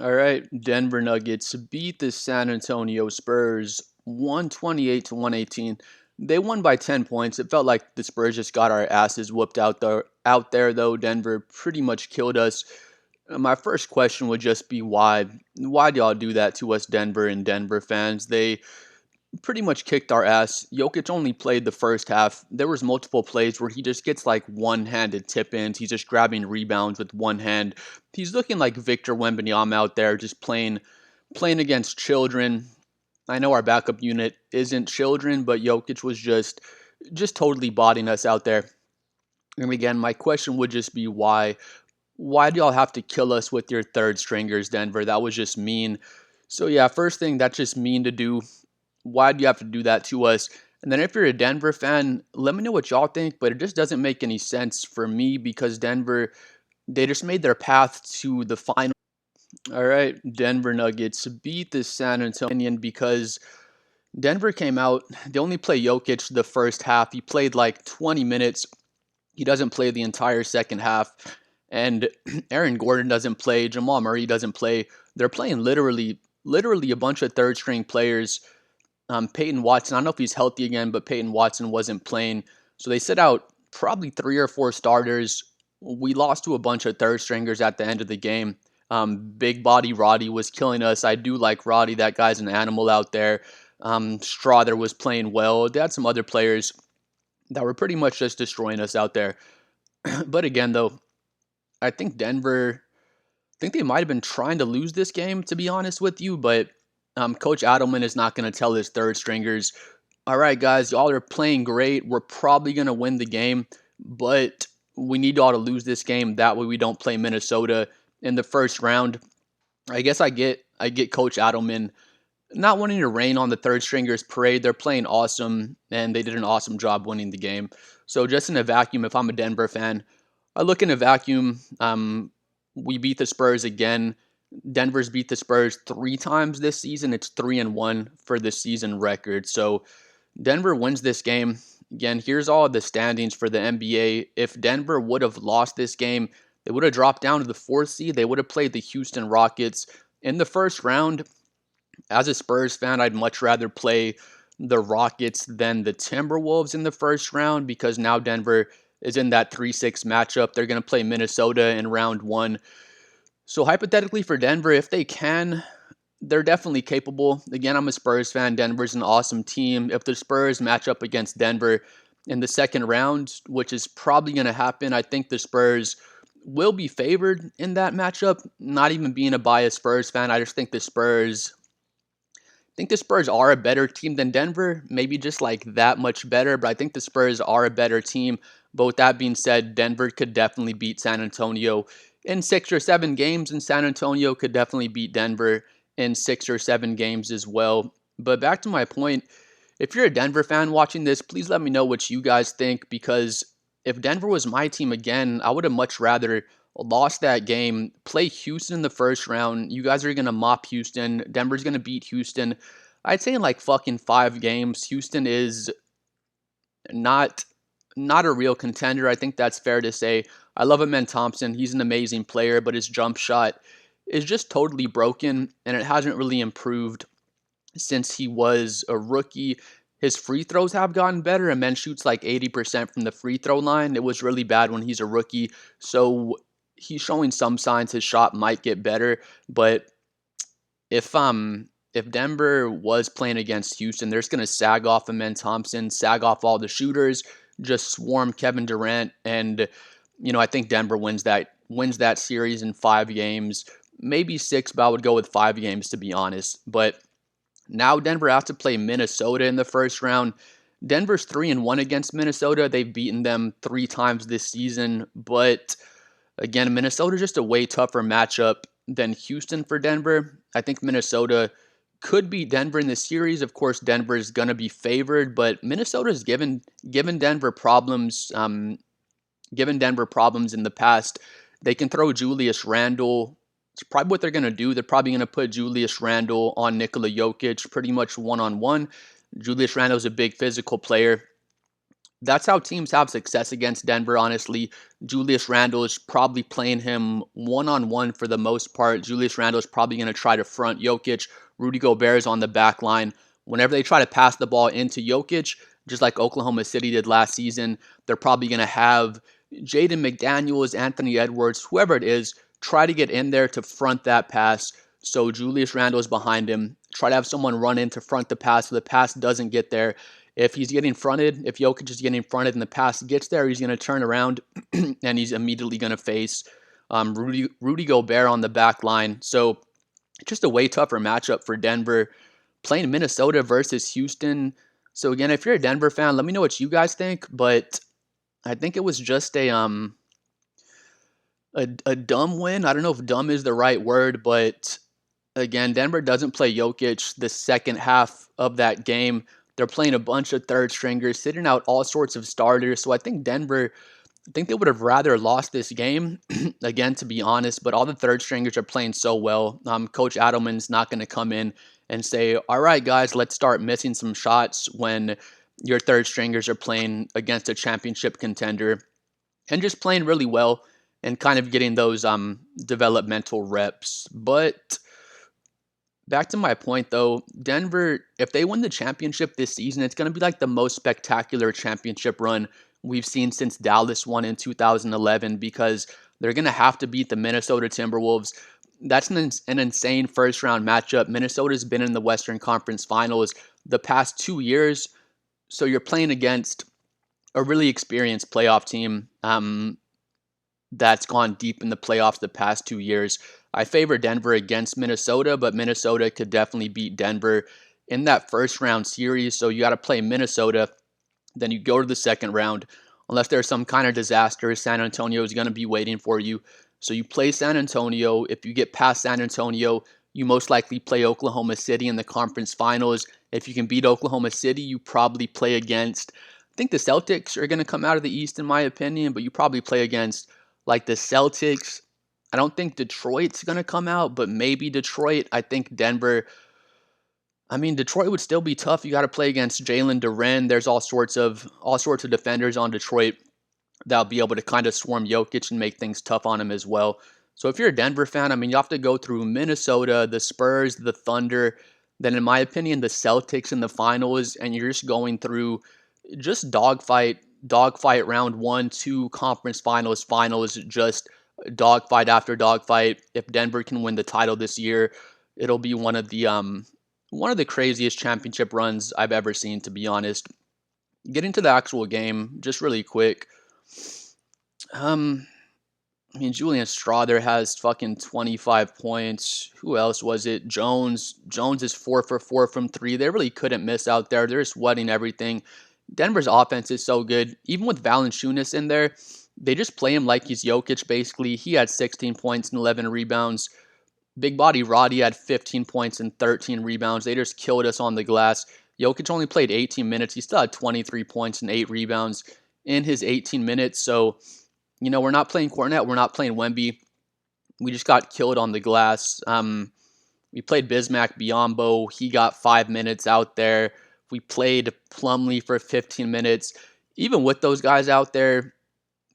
All right, Denver Nuggets beat the San Antonio Spurs 128 to 118. They won by 10 points. It felt like the Spurs just got our asses whooped out there though. Denver pretty much killed us. My first question would just be why? Why do y'all do that to us, Denver and Denver fans? They pretty much kicked our ass. Jokic only played the first half. There was multiple plays where he just gets like one-handed tip-ins. He's just grabbing rebounds with one hand. He's looking like Victor Wembanyama out there, just playing against children. I know our backup unit isn't children, but Jokic was just totally bodying us out there. And again, my question would just be why? Why do y'all have to kill us with your third stringers, Denver? That was just mean. So yeah, first thing, that's just mean to do. Why do you have to do that to us? And then if you're a Denver fan, let me know what y'all think, but it just doesn't make any sense for me because Denver, they just made their path to the final. All right, Denver Nuggets beat the San Antonio because Denver came out. They only play Jokic the first half. He played like 20 minutes. He doesn't play the entire second half. And Aaron Gordon doesn't play. Jamal Murray doesn't play. They're playing literally a bunch of third string players. Peyton Watson, I don't know if he's healthy again, but Peyton Watson wasn't playing. So they set out probably three or four starters. We lost to a bunch of third stringers at the end of the game. Big body Roddy was killing us. I do like Roddy. That guy's an animal out there. Strother was playing well. They had some other players that were pretty much just destroying us out there. But again, though, I think Denver, I think they might have been trying to lose this game, to be honest with you, but Coach Adelman is not going to tell his third stringers, all right, guys, y'all are playing great. We're probably going to win the game, but we need y'all to lose this game. That way we don't play Minnesota in the first round. I guess I get Coach Adelman not wanting to rain on the third stringers parade. They're playing awesome, and they did an awesome job winning the game. So just in a vacuum, if I'm a Denver fan, I look in a vacuum. We beat the Spurs again. Denver's beat the Spurs three times this season. It's 3-1 for the season record. So Denver wins this game. Again, here's all the standings for the NBA. If Denver would have lost this game, they would have dropped down to the fourth seed. They would have played the Houston Rockets in the first round. As a Spurs fan, I'd much rather play the Rockets than the Timberwolves in the first round because now Denver is in that 3-6 matchup. They're going to play Minnesota in round one. So hypothetically for Denver, if they can, they're definitely capable. Again, I'm a Spurs fan. Denver's an awesome team. If the Spurs match up against Denver in the second round, which is probably going to happen, I think the Spurs will be favored in that matchup. Not even being a biased Spurs fan, I just think the Spurs are a better team than Denver, maybe just like that much better, but I think the Spurs are a better team. But with that being said, Denver could definitely beat San Antonio in 6 or 7 games, and San Antonio could definitely beat Denver in 6 or 7 games as well. But back to my point, if you're a Denver fan watching this, please let me know what you guys think because if Denver was my team again, I would have much rather lost that game, play Houston in the first round. You guys are going to mop Houston. Denver's going to beat Houston. I'd say in like fucking 5 games. Houston is not not a real contender. I think that's fair to say. I love Amen Thompson. He's an amazing player, but his jump shot is just totally broken and it hasn't really improved since he was a rookie. His free throws have gotten better. Amen shoots like 80% from the free throw line. It was really bad when he's a rookie. So he's showing some signs his shot might get better, but if if Denver was playing against Houston, they're just gonna sag off Amen Thompson, sag off all the shooters, just swarm Kevin Durant, and I think Denver wins that series in 5 games, maybe six, but I would go with 5 games to be honest. But now Denver has to play Minnesota in the first round. Denver's 3-1 against Minnesota. They've beaten them 3 times this season, but again, Minnesota's just a way tougher matchup than Houston for Denver. I think Minnesota could beat Denver in the series. Of course, Denver is going to be favored, but Minnesota's given Denver problems. Given Denver problems in the past. They can throw Julius Randle. It's probably what they're going to do. They're probably going to put Julius Randle on Nikola Jokic pretty much one-on-one. Julius Randle is a big physical player. That's how teams have success against Denver, honestly. Julius Randle is probably playing him one-on-one for the most part. Julius Randle is probably going to try to front Jokic. Rudy Gobert is on the back line. Whenever they try to pass the ball into Jokic, just like Oklahoma City did last season, they're probably going to have Jaden McDaniels, Anthony Edwards, whoever it is, try to get in there to front that pass. So Julius Randle is behind him. Try to have someone run in to front the pass so the pass doesn't get there. If he's getting fronted, if Jokic is getting fronted and the pass gets there, he's going to turn around and he's immediately going to face Rudy Gobert on the back line. So just a way tougher matchup for Denver. Playing Minnesota versus Houston. So again, if you're a Denver fan, let me know what you guys think. But I think it was just a dumb win. I don't know if dumb is the right word, but again, Denver doesn't play Jokic the second half of that game. They're playing a bunch of third stringers, sitting out all sorts of starters. So I think they would have rather lost this game, again, to be honest. But all the third stringers are playing so well. Coach Adelman's not going to come in and say, all right, guys, let's start missing some shots when your third stringers are playing against a championship contender and just playing really well and kind of getting those developmental reps. But back to my point, though, Denver, if they win the championship this season, it's going to be like the most spectacular championship run we've seen since Dallas won in 2011 because they're going to have to beat the Minnesota Timberwolves. That's an insane first-round matchup. Minnesota's been in the Western Conference Finals the past 2 years, so you're playing against a really experienced playoff team that's gone deep in the playoffs the past 2 years. I favor Denver against Minnesota, but Minnesota could definitely beat Denver in that first round series. So you got to play Minnesota, then you go to the second round. Unless there's some kind of disaster, San Antonio is going to be waiting for you. So you play San Antonio. If you get past San Antonio, you most likely play Oklahoma City in the conference finals. If you can beat Oklahoma City, you probably play against, I think the Celtics are going to come out of the East in my opinion, but you probably play against like the Celtics. I don't think Detroit's going to come out, but maybe Detroit. I think Denver. I mean, Detroit would still be tough. You got to play against Jalen Durant. There's all sorts of defenders on Detroit that'll be able to kind of swarm Jokic and make things tough on him as well. So if you're a Denver fan, I mean, you have to go through Minnesota, the Spurs, the Thunder, then in my opinion, the Celtics in the finals, and you're just going through just dogfight round 1, 2, conference finals, just dogfight after dogfight. If Denver can win the title this year, it'll be one of the craziest championship runs I've ever seen, to be honest. Getting to the actual game, just really quick. I mean, Julian Strawther has fucking 25 points. Who else was it? Jones. Jones is 4 for 4 from 3. They really couldn't miss out there. They're sweating everything. Denver's offense is so good. Even with Valanciunas in there, they just play him like he's Jokic, basically. He had 16 points and 11 rebounds. Big body Roddy had 15 points and 13 rebounds. They just killed us on the glass. Jokic only played 18 minutes. He still had 23 points and 8 rebounds in his 18 minutes. So, we're not playing Cornet. We're not playing Wemby. We just got killed on the glass. We played Bismack Biyombo. He got 5 minutes out there. We played Plumlee for 15 minutes. Even with those guys out there,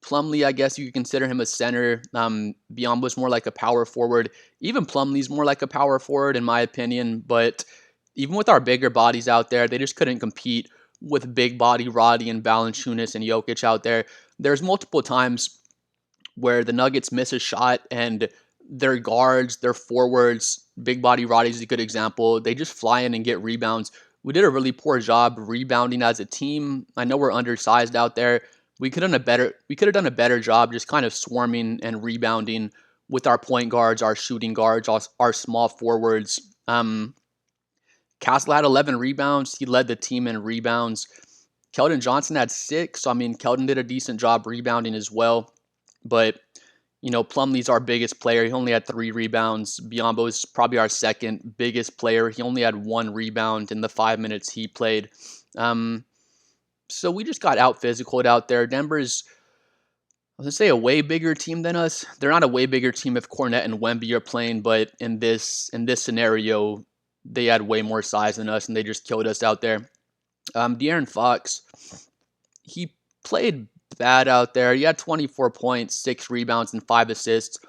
Plumlee, I guess you could consider him a center. Biyombo's more like a power forward. Even Plumlee's more like a power forward, in my opinion. But even with our bigger bodies out there, they just couldn't compete with big body Roddy and Valanciunas and Jokic out there. There's multiple times where the Nuggets miss a shot and their guards, their forwards, big body Roddy's a good example. They just fly in and get rebounds. We did a really poor job rebounding as a team. I know we're undersized out there. We could have done a better job just kind of swarming and rebounding with our point guards, our shooting guards, our small forwards. Castle had 11 rebounds. He led the team in rebounds. Keldon Johnson had 6. So, I mean, Keldon did a decent job rebounding as well. But, Plumlee's our biggest player. He only had 3 rebounds. Biyombo is probably our second biggest player. He only had 1 rebound in the 5 minutes he played. So we just got out physicaled out there. Denver's, I was going to say, a way bigger team than us. They're not a way bigger team if Cornet and Wemby are playing, but in this scenario, they had way more size than us, and they just killed us out there. De'Aaron Fox, he played bad out there. He had 24 points, 6 rebounds, and 5 assists.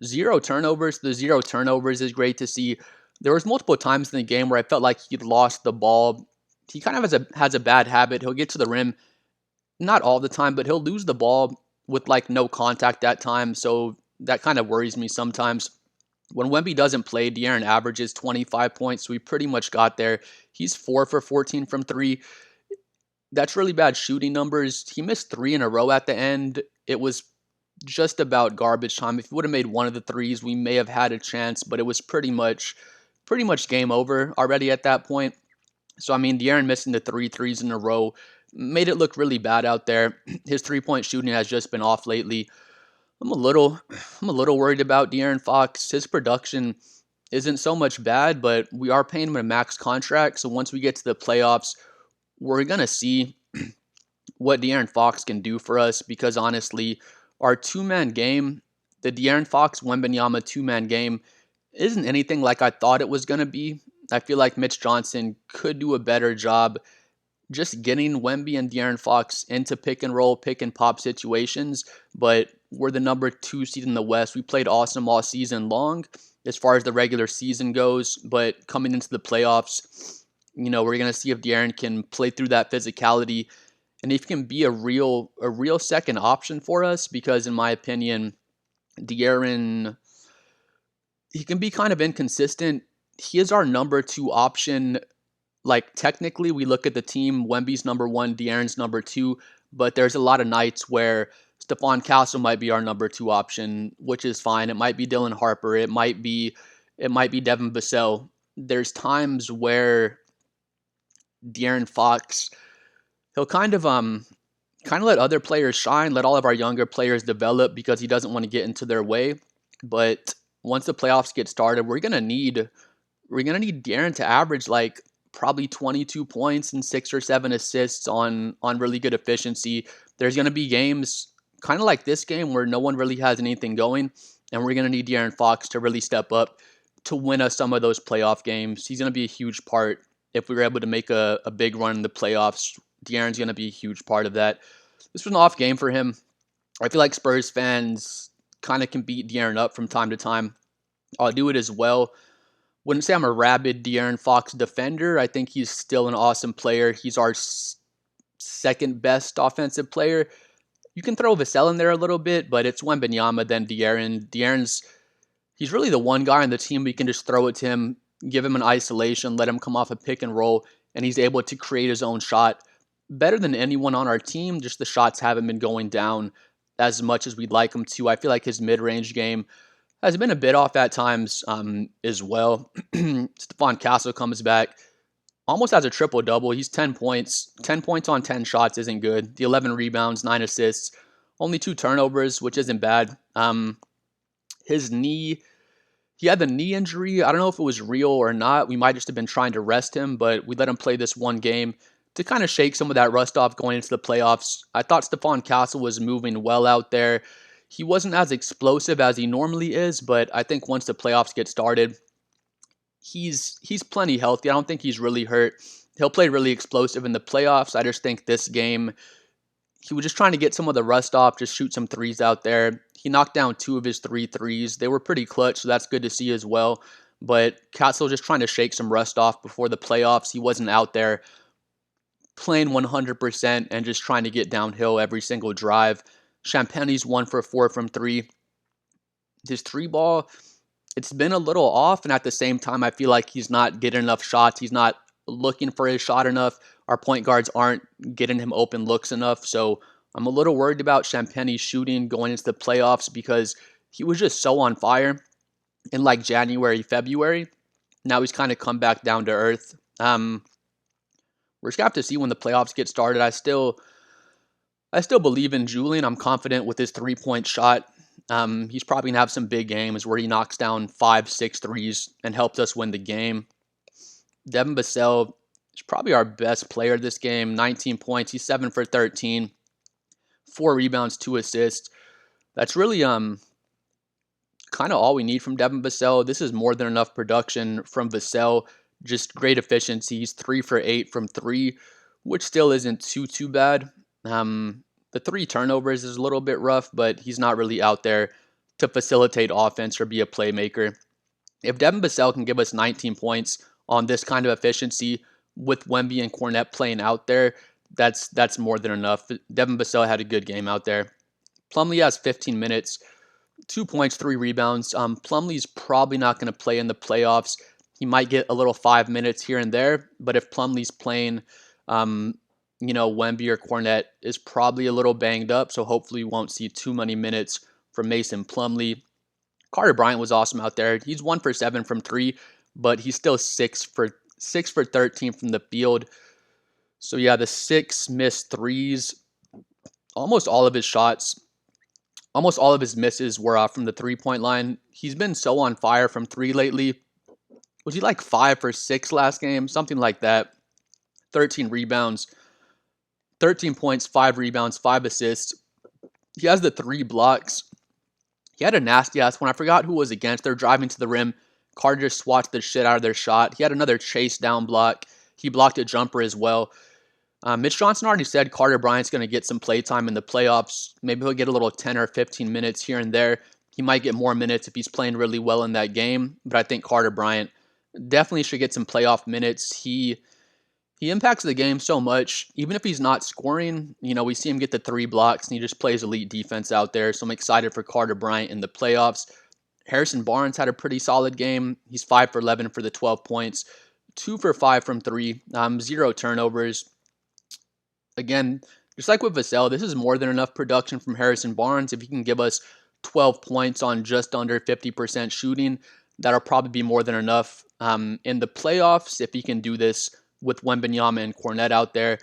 0 turnovers. The 0 turnovers is great to see. There was multiple times in the game where I felt like he'd lost the ball. He kind of has a bad habit. He'll get to the rim, not all the time, but he'll lose the ball with like no contact at times. So that kind of worries me sometimes. When Wemby doesn't play, De'Aaron averages 25 points. So we pretty much got there. He's 4 for 14 from 3. That's really bad shooting numbers. He missed 3 in a row at the end. It was just about garbage time. If he would have made one of the threes, we may have had a chance, but it was pretty much game over already at that point. So I mean, De'Aaron missing the 3 threes in a row made it look really bad out there. His 3-point shooting has just been off lately. I'm a little worried about De'Aaron Fox. His production isn't so much bad, but we are paying him a max contract. So once we get to the playoffs, we're gonna see what De'Aaron Fox can do for us, because honestly, our two-man game, the De'Aaron Fox Wembanyama two-man game, isn't anything like I thought it was gonna be. I feel like Mitch Johnson could do a better job just getting Wemby and De'Aaron Fox into pick and roll, pick and pop situations, but we're the number 2 seed in the West. We played awesome all season long as far as the regular season goes, but coming into the playoffs, we're going to see if De'Aaron can play through that physicality and if he can be a real second option for us, because in my opinion, De'Aaron, he can be kind of inconsistent. He is our number 2 option. Like, technically, we look at the team, Wemby's number 1, De'Aaron's number 2, but there's a lot of nights where Stephon Castle might be our number 2 option, which is fine. It might be Dylan Harper. It might be Devin Vassell. There's times where De'Aaron Fox, he'll kind of let other players shine, let all of our younger players develop because he doesn't want to get into their way. But once the playoffs get started, we're gonna need De'Aaron to average like probably 22 points and 6 or 7 assists on really good efficiency. There's going to be games kind of like this game where no one really has anything going, and we're going to need De'Aaron Fox to really step up to win us some of those playoff games. He's going to be a huge part. If we were able to make a big run in the playoffs, De'Aaron's going to be a huge part of that. This was an off game for him. I feel like Spurs fans kind of can beat De'Aaron up from time to time. I'll do it as well. Wouldn't say I'm a rabid De'Aaron Fox defender. I think he's still an awesome player. He's our second best offensive player. You can throw Vassell in there a little bit, but it's Wembanyama, then De'Aaron. He's really the one guy on the team we can just throw it to him, give him an isolation, let him come off a pick and roll, and he's able to create his own shot better than anyone on our team. Just the shots haven't been going down as much as we'd like him to. I feel like his mid-range game has been a bit off at times as well. Stephon Castle comes back, almost has a triple-double. He's 10 points. 10 points on 10 shots isn't good. The 11 rebounds, 9 assists, only 2 turnovers, which isn't bad. His knee, he had the knee injury. I don't know if it was real or not. We might just have been trying to rest him, but we let him play this one game to kind of shake some of that rust off going into the playoffs. I thought Stephon Castle was moving well out there. He wasn't as explosive as he normally is, but I think once the playoffs get started, he's plenty healthy. I don't think he's really hurt. He'll play really explosive in the playoffs. I just think this game, he was just trying to get some of the rust off, just shoot some threes out there. He knocked down 2 of his 3 threes. They were pretty clutch, so that's good to see as well. But Castle just trying to shake some rust off before the playoffs. He wasn't out there playing 100% and just trying to get downhill every single drive. Champagne's 1 for 4 from 3. His 3 ball, it's been a little off, and at the same time, I feel like he's not getting enough shots. He's not looking for his shot enough. Our point guards aren't getting him open looks enough, so I'm a little worried about Champagne's shooting going into the playoffs because he was just so on fire in like January, February. Now he's kind of come back down to earth. We're just going to have to see when the playoffs get started. I still believe in Julian. I'm confident with his 3-point shot. He's probably going to have some big games where he knocks down 5-6 threes and helps us win the game. Devin Vassell is probably our best player this game. 19 points. He's 7 for 13. 4 rebounds, 2 assists. That's really kind of all we need from Devin Vassell. This is more than enough production from Vassell. Just great efficiency. He's 3 for 8 from 3, which still isn't too bad. The 3 turnovers is a little bit rough, but he's not really out there to facilitate offense or be a playmaker. If Devin Vassell can give us 19 points on this kind of efficiency with Wemby and Cornette playing out there, that's more than enough. Devin Vassell had a good game out there. Plumlee has 15 minutes, 2 points, 3 rebounds. Plumlee's probably not going to play in the playoffs. He might get a little 5 minutes here and there, but if Plumlee's playing, Wemby or Cornette is probably a little banged up, so hopefully we won't see too many minutes from Mason Plumlee. Carter Bryant was awesome out there. He's 1 for 7 from 3, but he's still 6 for 13 from the field. So yeah, the 6 missed threes. Almost all of his shots, almost all of his misses were from the 3-point line. He's been so on fire from 3 lately. Was he like 5 for 6 last game? Something like that. 13 rebounds, 13 points, 5 rebounds, 5 assists. He has the 3 blocks. He had a nasty ass one. I forgot who was against. They're driving to the rim. Carter just swatted the shit out of their shot. He had another chase down block. He blocked a jumper as well. Mitch Johnson already said Carter Bryant's going to get some play time in the playoffs. Maybe he'll get a little 10 or 15 minutes here and there. He might get more minutes if he's playing really well in that game. But I think Carter Bryant definitely should get some playoff minutes. He impacts the game so much. Even if he's not scoring, we see him get the 3 blocks and he just plays elite defense out there. So I'm excited for Carter Bryant in the playoffs. Harrison Barnes had a pretty solid game. He's 5 for 11 for the 12 points, 2 for 5 from 3, 0 turnovers. Again, just like with Vassell, this is more than enough production from Harrison Barnes. If he can give us 12 points on just under 50% shooting, that'll probably be more than enough. In the playoffs, if he can do this with Wembanyama and Cornette out there,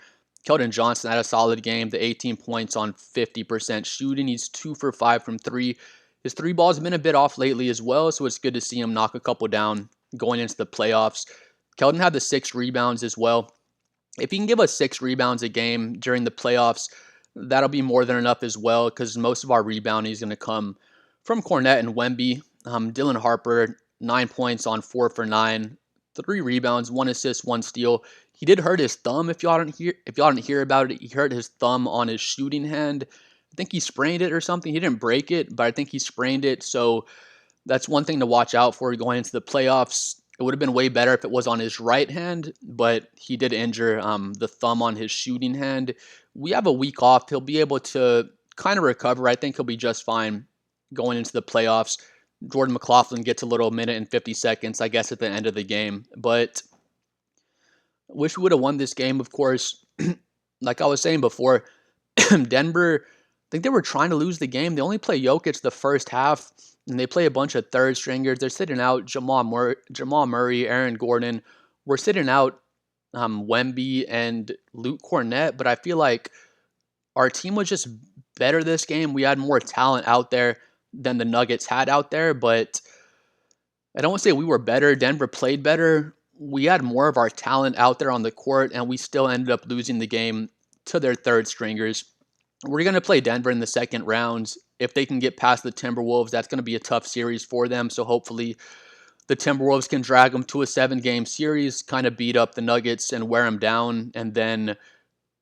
Keldon Johnson had a solid game, the 18 points on 50% shooting. He's 2 for 5 from 3. His 3 balls have been a bit off lately as well, so it's good to see him knock a couple down going into the playoffs. Keldon had the 6 rebounds as well. If he can give us 6 rebounds a game during the playoffs, that'll be more than enough as well, because most of our rebounding is going to come from Cornette and Wemby. Dylan Harper, 9 points on 4 for 9, 3 rebounds, 1 assist, 1 steal. He did hurt his thumb. If y'all didn't hear about it, he hurt his thumb on his shooting hand. I think he sprained it or something. He didn't break it, but I think he sprained it. So that's one thing to watch out for going into the playoffs. It would have been way better if it was on his right hand, but he did injure the thumb on his shooting hand. We have a week off. He'll be able to kind of recover. I think he'll be just fine going into the playoffs. Jordan McLaughlin gets a little minute and 50 seconds, I guess, at the end of the game. But wish we would have won this game, of course. Like I was saying before, Denver, I think they were trying to lose the game. They only play Jokic the first half, and they play a bunch of third stringers. They're sitting out Jamal Murray, Aaron Gordon. We're sitting out Wemby and Luke Cornette, but I feel like our team was just better this game. We had more talent out there than the Nuggets had out there, but I don't want to say we were better. Denver played better. We had more of our talent out there on the court, and we still ended up losing the game to their third stringers. We're going to play Denver in the second round. If they can get past the Timberwolves, that's going to be a tough series for them. So hopefully the Timberwolves can drag them to a 7-game series, kind of beat up the Nuggets and wear them down. And then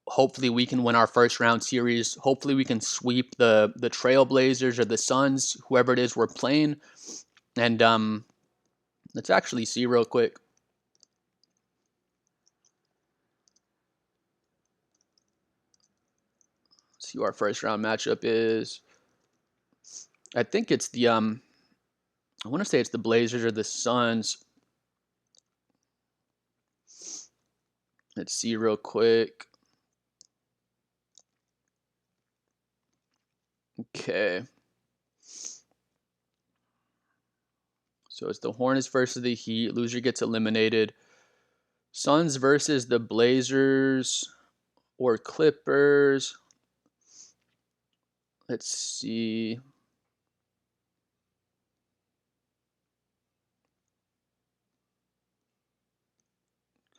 hopefully we can win our first round series. Hopefully we can sweep the Trailblazers or the Suns, whoever it is we're playing. And let's actually see real quick. See who our first round matchup is. I think it's the I want to say it's the Blazers or the Suns. Let's see real quick. Okay. So it's the Hornets versus the Heat. Loser gets eliminated. Suns versus the Blazers or Clippers. Let's see.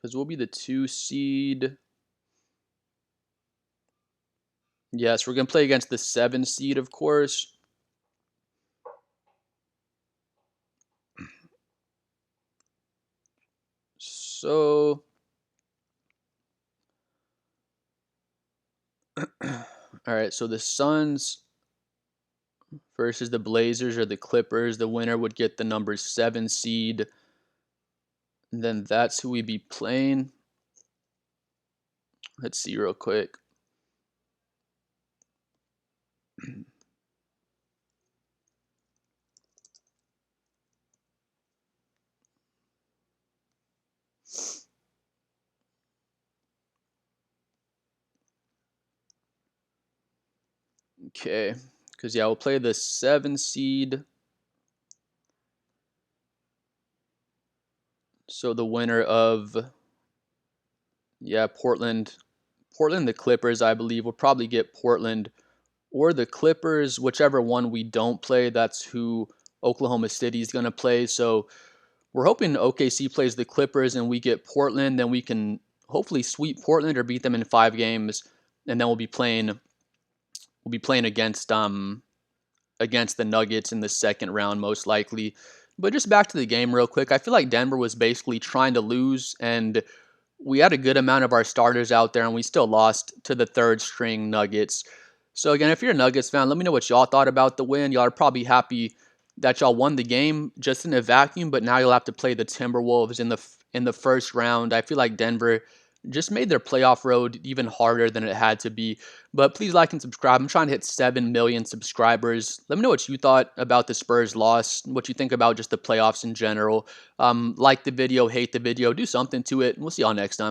Because we'll be the 2 seed. Yes, we're going to play against the 7 seed, of course. So All right, so the Suns versus the Blazers or the Clippers. The winner would get the number 7 seed. And then that's who we'd be playing. Let's see real quick. Okay, because yeah, we'll play the 7 seed. So the winner of, yeah, Portland, the Clippers, I believe, will probably get Portland or the Clippers, whichever one we don't play. That's who Oklahoma City is going to play. So we're hoping OKC plays the Clippers and we get Portland. Then we can hopefully sweep Portland or beat them in 5 games, and then we'll be playing against the Nuggets in the second round, most likely. But just back to the game real quick. I feel like Denver was basically trying to lose, and we had a good amount of our starters out there, and we still lost to the third string Nuggets. So again, if you're a Nuggets fan, let me know what y'all thought about the win. Y'all are probably happy that y'all won the game just in a vacuum, but now you'll have to play the Timberwolves in the first round. I feel like Denver just made their playoff road even harder than it had to be. But please like and subscribe. I'm trying to hit 7 million subscribers. Let me know what you thought about the Spurs loss, what you think about just the playoffs in general. Like the video, hate the video, do something to it, and we'll see y'all next time.